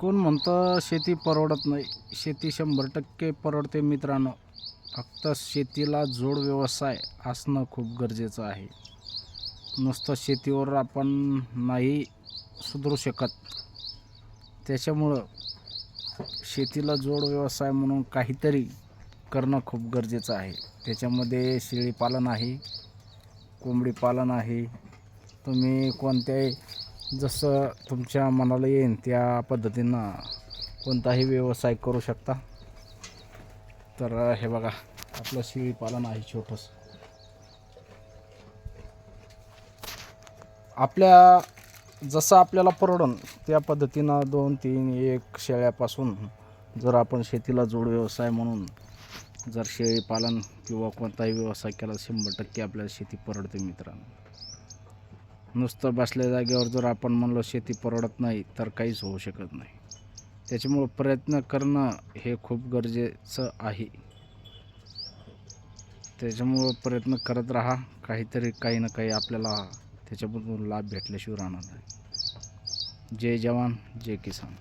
कोण म्हणतं शेती परवडत नाही? शेती 100% परवडते मित्रांनो. फक्त शेतीला जोड व्यवसाय असणं खूप गरजेचं आहे. नुसतं शेतीवर आपण नाही सुधरू शकत. त्याच्यामुळं शेतीला जोड व्यवसाय म्हणून काहीतरी करणं खूप गरजेचं आहे. त्याच्यामध्ये शेळीपालन आहे, कोंबडी पालन आहे. तुम्ही कोणत्याही जसं तुमच्या मनाला येईल त्या पद्धतीनं कोणताही व्यवसाय करू शकता. तर हे बघा, आपलं शेळीपालन आहे छोटंसं. जसं आपल्याला परवडन त्या पद्धतीनं 2, 3, 1 शेळ्यापासून जर आपण शेतीला जोड व्यवसाय म्हणून जर शेळीपालन किंवा कोणताही व्यवसाय केला 100% आपल्याला शेती परवडते मित्रांनो. नुसतं बसल्या जागेवर जर आपण म्हणलो शेती परवडत नाही तर काहीच होऊ शकत नाही. त्याच्यामुळं प्रयत्न करणं हे खूप गरजेचं आहे. त्याच्यामुळं प्रयत्न करत राहा. काही ना काही आपल्याला त्याच्यामधून लाभ भेटल्याशिवाय राहणार नाही. जय जवान जय किसान.